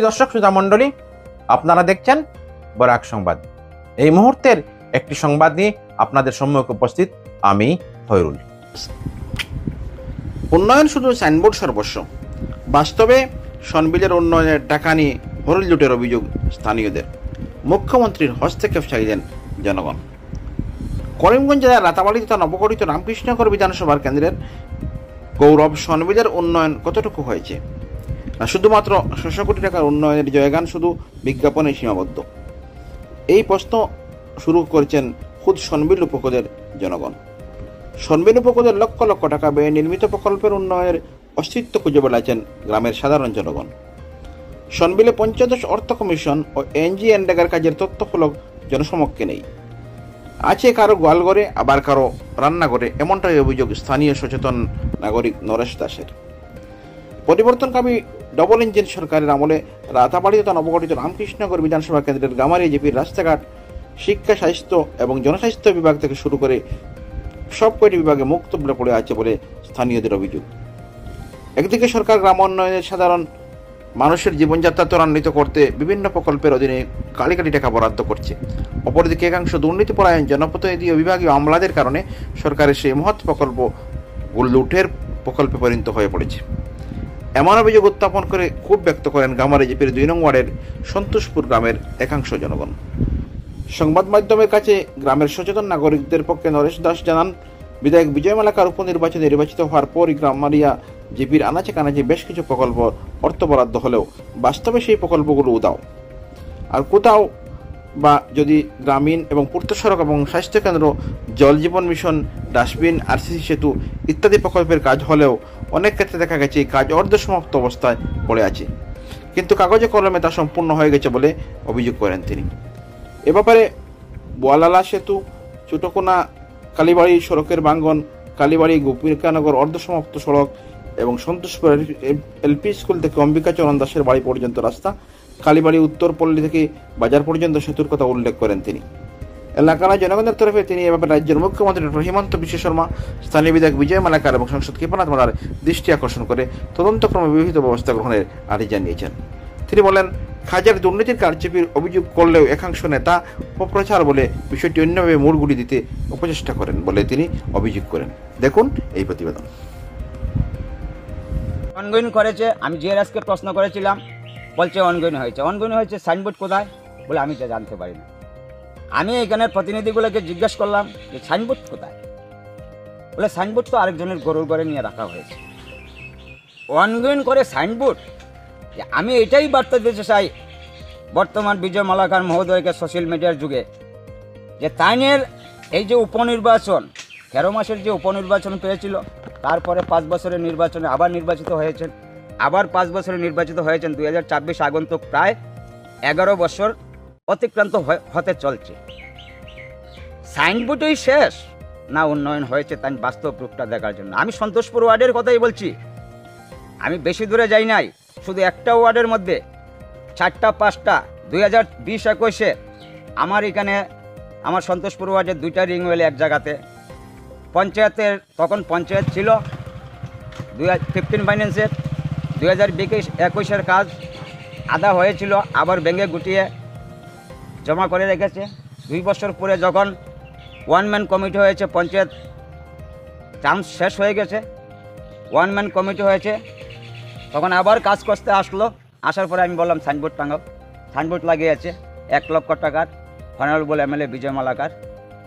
দর্শক শ্রোতা মণ্ডলী, আপনারা দেখছেন বরাক সংবাদ। এই মুহূর্তের একটি সংবাদ নিয়ে আপনাদের সম্মুখে উপস্থিত আমি খয়রুল। উন্নয়ন শুধু সাইনবোর্ড সর্বস্ব, বাস্তবে সনবিলের উন্নয়নের টাকা নিয়ে হরিল লুটের অভিযোগ স্থানীয়দের। মুখ্যমন্ত্রীর হস্তক্ষেপ চাইলেন জনগণ। করিমগঞ্জ জেলার রাতাবাড়ি তথা নবগঠিত রামকৃষ্ণনগর বিধানসভার কেন্দ্রের গৌরব সনবিলের উন্নয়ন কতটুকু হয়েছে? শুধুমাত্র ৬০০ কোটি টাকার উন্নয়নের জয়গান শুধু বিজ্ঞাপনে সীমাবদ্ধ? এই প্রশ্ন শুরু করেছেন খুদ সনবিল উপকূলের জনগণ। সনবিল উপকূলের লক্ষ লক্ষ টাকা ব্যয়ে নির্মিত প্রকল্পের উন্নয়নের অস্তিত্ব খুঁজে বেড়াচ্ছেন গ্রামের সাধারণ জনগণ। সনবিলে পঞ্চদশ অর্থ কমিশন ও এনজিএনডেগার কাজের তথ্যফলক জনসমক্ষে নেই। আছে কারো গোয়ালঘরে, আবার কারো রান্নাঘরে, এমনটাই অভিযোগ স্থানীয় সচেতন নাগরিক নরেশ দাসের। পরিবর্তনকামী ডবল ইঞ্জিন সরকারের আমলে রাতাবাড়ি তথা নবগঠিত রামকৃষ্ণনগর বিধানসভা কেন্দ্রের গামারি জিপির রাস্তাঘাট, শিক্ষা, স্বাস্থ্য এবং জনস্বাস্থ্য বিভাগ থেকে শুরু করে সব কয়টি বিভাগে মুক্তবলে পড়ে আছে বলে স্থানীয়দের অভিযোগ। একদিকে সরকার গ্রাম উন্নয়নের সাধারণ মানুষের জীবনযাত্রা ত্বরান্বিত করতে বিভিন্ন প্রকল্পের অধীনে কালি কালি টাকা বরাদ্দ করছে, অপরদিকে একাংশ দুর্নীতিপরায়ণ জনপ্রতিনিধি ও বিভাগীয় আমলাদের কারণে সরকারের সেই মহৎ প্রকল্পগুলো লুটের প্রকল্পে পরিণত হয়ে পড়েছে। এমন অভিযোগ উত্থাপন করে ক্ষোভ ব্যক্ত করেন গামারি জিপির ২ নং ওয়ার্ডের সন্তোষপুর গ্রামের একাংশ জনগণ। সংবাদ মাধ্যমের কাছে গ্রামের সচেতন নাগরিকদের পক্ষে নরেশ দাস জানান, বিধায়ক বিজয় মালাকার উপনির্বাচনে নির্বাচিত হওয়ার পরই গ্রামারিয়া জিপির আনাচে কানাচে বেশ কিছু প্রকল্প অর্থ বরাদ্দ হলেও বাস্তবে সেই প্রকল্পগুলো উদাও। আর কোথাও বা যদি গ্রামীণ এবং পূর্ত সড়ক এবং স্বাস্থ্যকেন্দ্র, জল জীবন মিশন, ডাস্টবিন, আরসিসি সেতু ইত্যাদি প্রকল্পের কাজ হলেও অনেক ক্ষেত্রে দেখা গেছে এই কাজ অর্ধসমাপ্ত অবস্থায় পড়ে আছে, কিন্তু কাগজে কলমে তা সম্পূর্ণ হয়ে গেছে বলে অভিযোগ করেন তিনি। এ ব্যাপারে বোয়ালালা সেতু, ছোটকোনা কালীবাড়ি সড়কের বাঙ্গন, কালীবাড়ি গোপিকানগর অর্ধসমাপ্ত সড়ক এবং সন্তোষপুর এলপি স্কুল থেকে অম্বিকাচরণ দাসের বাড়ি পর্যন্ত রাস্তা, কালীবাড়ি উত্তরপল্লী থেকে বাজার পর্যন্ত সেতুর কথা উল্লেখ করেন তিনি। এলাকার জনগণের তরফে তিনি এ ব্যাপারে রাজ্যের মুখ্যমন্ত্রী ডক্টর হিমন্ত বিশ্ব শর্মা, স্থানীয় বিধায়ক বিজয় মালাকার এবং সাংসদ কৃপানাথ মালার দৃষ্টি আকর্ষণ করে তদন্তক্রমে বিহিত ব্যবস্থা গ্রহণের আদেশ জানিয়েছেন। তিনি বলেন, খাজার দুর্নীতির কারচুপির অভিযোগ করলেও একাংশ নেতা অপপ্রচার বলে বিষয়টি অন্যভাবে মোড়গুলি দিতে অপচেষ্টা করেন বলে তিনি অভিযোগ করেন। দেখুন এই প্রতিবেদন। অনগোয়িং করেছে, আমি জিআরএসকে প্রশ্ন করেছিলাম, বলছে অনগোয়িং হয়েছে। সাইনবোর্ড কোথায় বলে আমি তো জানতে পারি না। আমি এখানের প্রতিনিধিগুলোকে জিজ্ঞেস করলাম যে সাইনবোর্ড কোথায়, বলে সাইনবোর্ড তো আরেকজনের গরুর ঘরে নিয়ে রাখা হয়েছে। অনগোয়িং করে সাইনবোর্ড, আমি এটাই বার্তা দিতে চাই বর্তমান বিজয় মালাকার মহোদয়কে সোশ্যাল মিডিয়ার যুগে, যে তাইনের এই যে উপনির্বাচন ১৩ মাসের যে উপনির্বাচন পেয়েছিল, তারপরে ৫ বছরের নির্বাচনে আবার নির্বাচিত হয়েছেন, আবার ৫ বছরে নির্বাচিত হয়েছেন। ২০২৬ আগন্তুক প্রায় ১১ বছর অতিক্রান্ত হতে চলছে। সাইনবোর্ডই শেষ না উন্নয়ন হয়েছে তাই বাস্তব রূপটা দেখার জন্য। আমি সন্তোষপুর ওয়ার্ডের কথাই বলছি, আমি বেশি দূরে যাই নাই। শুধু একটা ওয়ার্ডের মধ্যে ৪টা ৫টা ২০২০-২১-এ আমার এখানে আমার সন্তোষপুর ওয়ার্ডের 2টা রিংওয়েল এক জায়গাতে, পঞ্চায়েতের তখন পঞ্চায়েত ছিল 2015 ফাইন্যান্সের, 2020-21-এর কাজ আদা হয়েছিল, আবার ভেঙে গুটিয়ে জমা করে রেখেছে। 2 বছর পরে যখন ওয়ান ম্যান কমিটি হয়েছে, পঞ্চায়েত টার্ম শেষ হয়ে গেছে, ওয়ান ম্যান কমিটি হয়েছে, তখন আবার কাজ করতে আসলো। আসার পরে আমি বললাম সাইনবোর্ড টাঙাও। সাইনবোর্ড লাগিয়েছে 1 লক্ষ টাকার, অনারেবল এমএলএ বিজয় মালাকার,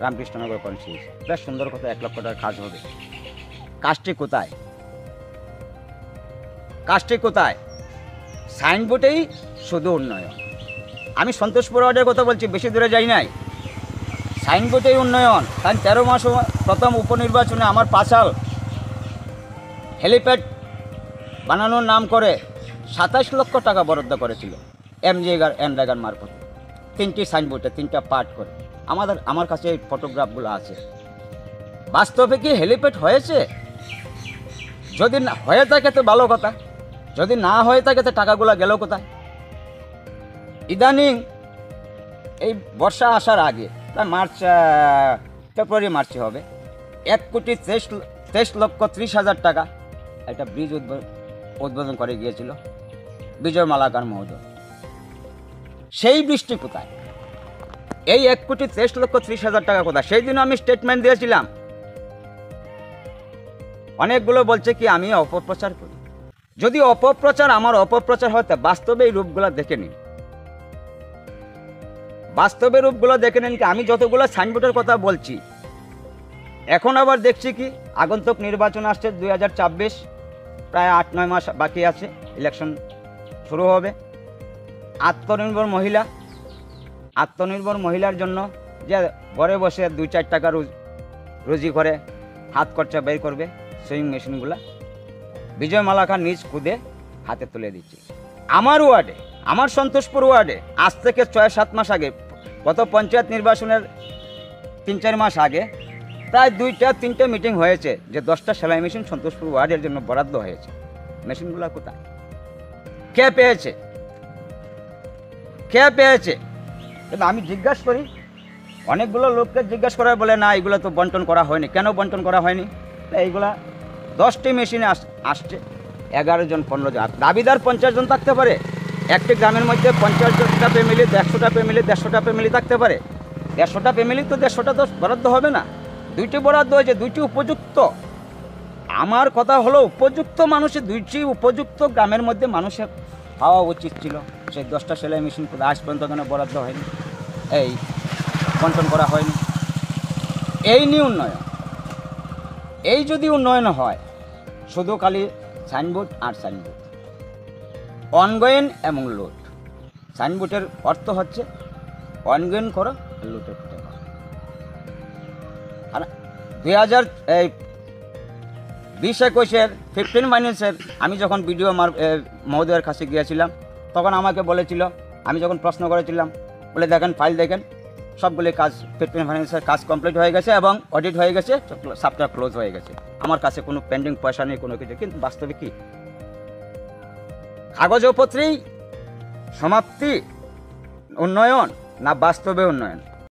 রামকৃষ্ণনগর কনস্টিটিউয়েন্সি। বেশ সুন্দর কথা, 1 লক্ষ টাকার কাজ হবে। কাজটি কোথায়? সাইনবোর্ডেই শুধু উন্নয়ন। আমি সন্তোষপুর ওয়ার্ডের কথা বলছি, বেশি দূরে যাই নাই। সাইনবোর্ডেই উন্নয়ন। কারণ 13 মাস প্রথম উপনির্বাচনে আমার পাশাল হেলিপ্যাড বানানোর নাম করে 27 লক্ষ টাকা বরাদ্দ করেছিল এনরেগার মারফতে। 3টি সাইনবোর্ডে 3টা পার্ট করে। আমার কাছে এই ফটোগ্রাফগুলো আছে। বাস্তবে কি হেলিপ্যাড হয়েছে? যদি হয়ে থাকে তো ভালো কথা, যদি না হয়ে থাকে তো টাকাগুলো গেল কোথায়? ইদানিং এই বর্ষা আসার আগে, প্রায় ফেব্রুয়ারি মার্চে হবে, 1,23,30,30,000 টাকা একটা ব্রিজ উদ্বোধন করে গিয়েছিল বিজয় মালাকার মহোদয়। সেই বৃষ্টি কোথায়? এই 1,23,30,000 টাকা কোথায়? সেই দিনও আমি স্টেটমেন্ট দিয়েছিলাম। অনেকগুলো বলছে কি আমি অপপ্রচার করি। যদি অপপ্রচার আমার অপপ্রচার হতে, বাস্তবে এই রূপগুলো দেখে নিন, বাস্তবে রূপগুলো দেখে নিন। কি আমি যতগুলো সাইনবোর্ডের কথা বলছি, এখন আবার দেখছি কি আগন্তুক নির্বাচন আসছে 2024, প্রায় 8-9 মাস বাকি আছে, ইলেকশন শুরু হবে। আত্মনির্ভর মহিলার জন্য যে ঘরে বসে 2-4 টাকা রুজি করে হাত খরচা বের করবে, সুইং মেশিনগুলা বিজয় মালাকার নিজ খুদে হাতে তুলে দিচ্ছে। আমার ওয়ার্ডে, আমার সন্তোষপুর ওয়ার্ডে আজ থেকে 6-7 মাস আগে, গত পঞ্চায়েত নির্বাচনের 3-4 মাস আগে প্রায় 2-3টে মিটিং হয়েছে যে 10টা সেলাই মেশিন সন্তোষপুর ওয়ার্ডের জন্য বরাদ্দ হয়েছে। মেশিনগুলো কোথায়? কে পেয়েছে? কিন্তু আমি জিজ্ঞাসা করি, অনেকগুলো লোককে জিজ্ঞাসা করা, বলে না এগুলো তো বন্টন করা হয়নি। কেন বন্টন করা হয়নি? এইগুলা 10টি মেশিনে আসছে 11 জন 15 জন। দাবিদার 50 জন থাকতে পারে। একটি গ্রামের মধ্যে 50টা ফ্যামিলি, 150টা ফ্যামিলি, 150টা ফ্যামিলি থাকতে পারে। 150টা ফ্যামিলি তো 150টা তো বরাদ্দ হবে না। 2টি বরাদ্দ হয়েছে, 2টি উপযুক্ত। আমার কথা হলো উপযুক্ত মানুষের, 2টি উপযুক্ত গ্রামের মধ্যে মানুষের পাওয়া উচিত ছিল। সেই 10টা সেলাই মেশিন আজ পর্যন্ত কেন বরাদ্দ হয়নি? এই বন্টন করা হয়নি। এই নিয়ে উন্নয়ন, এই যদি উন্নয়ন হয়, শুধু খালি সাইনবোর্ড আর সাইনবোর্ড, অনগোয়িং এবং লুট। সাইনবোর্ডের অর্থ হচ্ছে অনগোয়িং করো, লুটের করো। আর 2020-21-এর 15 ফাইন্যান্সের আমি যখন বিডিও মহোদয়ের কাছে গিয়েছিলাম, তখন আমাকে বলেছিল, আমি যখন প্রশ্ন করেছিলাম, বলে দেখেন ফাইল দেখেন, সবগুলি কাজ 15 ফাইন্যান্সের কাজ কমপ্লিট হয়ে গেছে এবং অডিট হয়ে গেছে, চ্যাপ্টার ক্লোজ হয়ে গেছে। আমার কাছে কোনো পেন্ডিং পয়সা নেই, কোনো কিছু। কিন্তু বাস্তবে কি কাগজপত্রেই সমাপ্তি উন্নয়ন, না বাস্তবে উন্নয়ন?